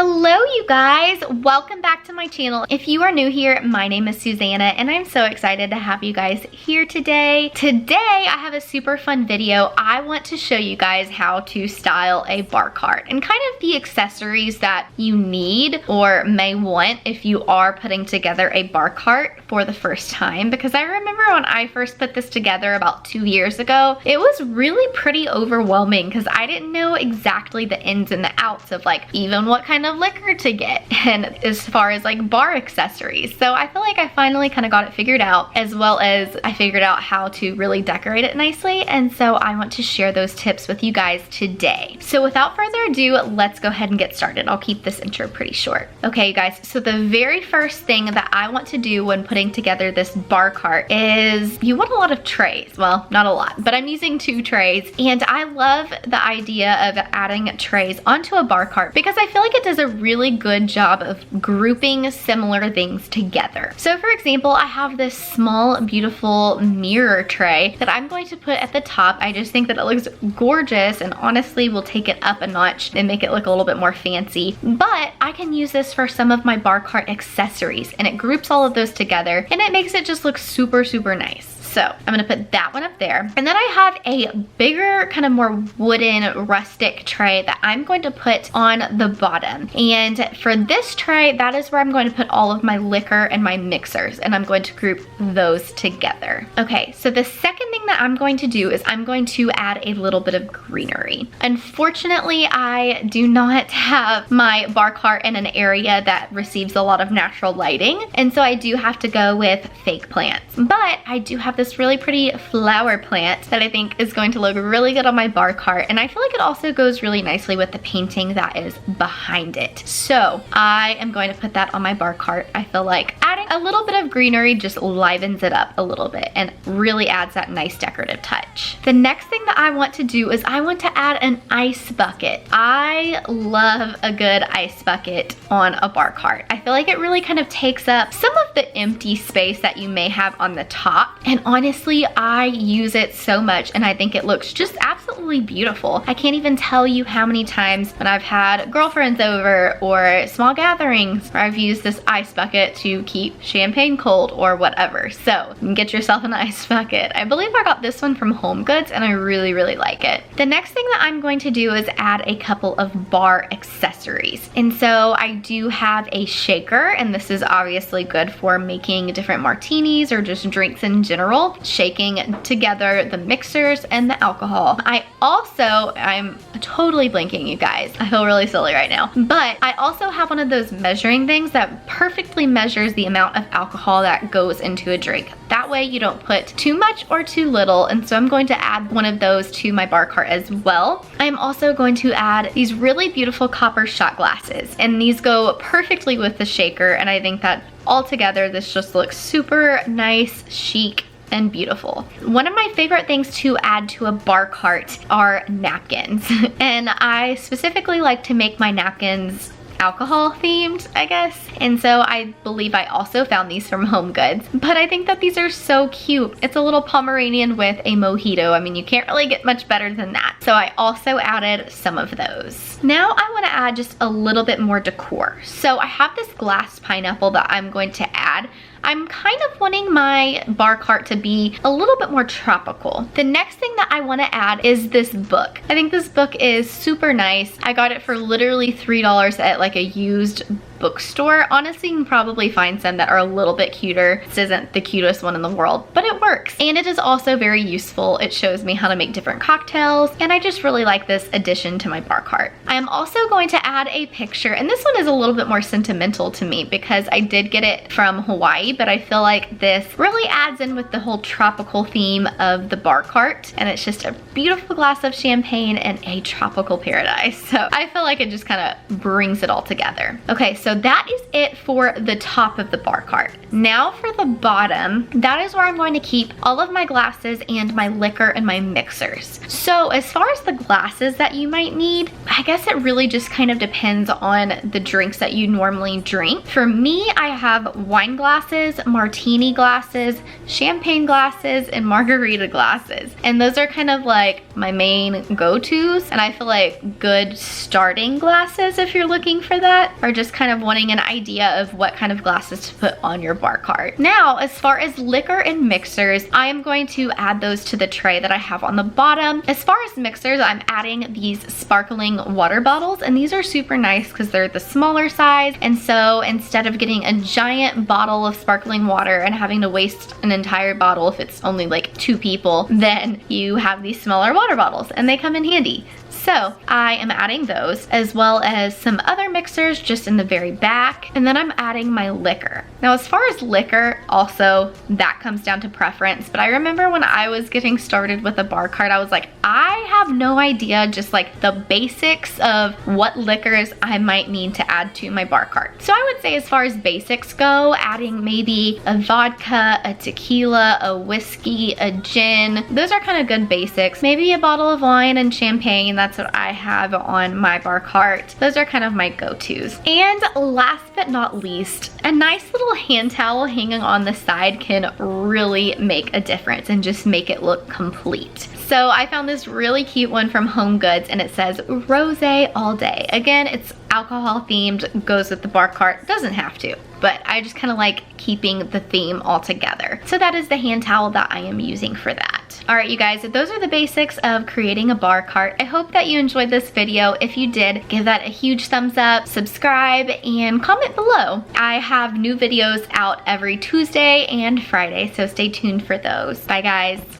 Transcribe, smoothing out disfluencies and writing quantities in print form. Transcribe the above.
Hello you guys, welcome back to my channel. If you are new here, my name is Susanna and I'm so excited to have you guys here today. Today I have a super fun video. I want to show you guys how to style a bar cart and kind of the accessories that you need or may want if you are putting together a bar cart for the first time, because I remember when I first put this together about 2 years ago, it was really pretty overwhelming because I didn't know exactly the ins and the outs of like even what kind of liquor to get and as far as like bar accessories. So I feel like I finally kind of got it figured out, as well as I figured out how to really decorate it nicely, and so I want to share those tips with you guys today. So without further ado, let's go ahead and get started. I'll keep this intro pretty short. Okay you guys, so the very first thing that I want to do when putting together this bar cart is you want a lot of trays. Well, not a lot, but I'm using 2 trays, and I love the idea of adding trays onto a bar cart because I feel like it does a really good job of grouping similar things together. So for example, I have this small beautiful mirror tray that I'm going to put at the top. I just think that it looks gorgeous and honestly will take it up a notch and make it look a little bit more fancy. But I can use this for some of my bar cart accessories, and it groups all of those together and it makes it just look super nice. So I'm gonna put that one up there. And then I have a bigger, kind of more wooden, rustic tray that I'm going to put on the bottom. And for this tray, that is where I'm going to put all of my liquor and my mixers, and I'm going to group those together. Okay, so the second thing that I'm going to do is I'm going to add a little bit of greenery. Unfortunately, I do not have my bar cart in an area that receives a lot of natural lighting, and so I do have to go with fake plants. But I do have this really pretty flower plant that I think is going to look really good on my bar cart, and I feel like it also goes really nicely with the painting that is behind it. So I am going to put that on my bar cart. I feel like adding a little bit of greenery just livens it up a little bit and really adds that nice decorative touch. The next thing that I want to do is I want to add an ice bucket. I love a good ice bucket on a bar cart. I feel like it really kind of takes up some of the empty space that you may have on the top, and honestly, I use it so much and I think it looks just absolutely beautiful. I can't even tell you how many times when I've had girlfriends over or small gatherings where I've used this ice bucket to keep champagne cold or whatever. So you can get yourself an ice bucket. I believe I got this one from Home Goods and I really like it. The next thing that I'm going to do is add a couple of bar accessories. And so I do have a shaker, and this is obviously good for making different martinis or just drinks in general, shaking together the mixers and the alcohol. I'm totally blanking, you guys. I feel really silly right now. But I also have one of those measuring things that perfectly measures the amount of alcohol that goes into a drink. That way you don't put too much or too little, and so I'm going to add one of those to my bar cart as well. I'm also going to add these really beautiful copper shot glasses, and these go perfectly with the shaker, and I think that altogether this just looks super nice, chic, and beautiful. One of my favorite things to add to a bar cart are napkins. And I specifically like to make my napkins alcohol themed, I guess. And so I believe I also found these from Home Goods, but I think that these are so cute. It's a little Pomeranian with a mojito. I mean, you can't really get much better than that. So I also added some of those. Now I want to add just a little bit more decor. So I have this glass pineapple that I'm going to add. I'm kind of wanting my bar cart to be a little bit more tropical. The next thing that I want to add is this book. I think this book is super nice. I got it for literally $3 at like a used bookstore. Honestly, you can probably find some that are a little bit cuter. This isn't the cutest one in the world, but it works. And it is also very useful. It shows me how to make different cocktails, and I just really like this addition to my bar cart. I am also going to add a picture, and this one is a little bit more sentimental to me because I did get it from Hawaii, but I feel like this really adds in with the whole tropical theme of the bar cart, and it's just a beautiful glass of champagne and a tropical paradise. So I feel like it just kind of brings it all together. Okay, so So that is it for the top of the bar cart. Now for the bottom, that is where I'm going to keep all of my glasses and my liquor and my mixers. So as far as the glasses that you might need, I guess it really just kind of depends on the drinks that you normally drink. For me, I have wine glasses, martini glasses, champagne glasses, and margarita glasses. And those are kind of like my main go-tos. And I feel like good starting glasses, if you're looking for that, are just kind of wanting an idea of what kind of glasses to put on your bar cart. Now, as far as liquor and mixers, I am going to add those to the tray that I have on the bottom. As far as mixers, I'm adding these sparkling water bottles, and these are super nice because they're the smaller size. And so instead of getting a giant bottle of sparkling water and having to waste an entire bottle if it's only like 2 people, then you have these smaller water bottles and they come in handy. So I am adding those, as well as some other mixers just in the very back. And then I'm adding my liquor. Now, as far as liquor, also that comes down to preference. But I remember when I was getting started with a bar cart, I was like, I have no idea, just like the basics of what liquors I might need to add to my bar cart. So I would say as far as basics go, adding maybe a vodka, a tequila, a whiskey, a gin. Those are kind of good basics. Maybe a bottle of wine and champagne. That's what I have on my bar cart. Those are kind of my go-tos. And last but not least, a nice little hand towel hanging on the side can really make a difference and just make it look complete. So I found this really cute one from Home Goods, and it says rosé all day. Again, it's alcohol themed, goes with the bar cart, doesn't have to, but I just kind of like keeping the theme all together. So that is the hand towel that I am using for that. All right, you guys, those are the basics of creating a bar cart. I hope that you enjoyed this video. If you did, give that a huge thumbs up, subscribe, and comment below. I have new videos out every Tuesday and Friday, so stay tuned for those. Bye, guys.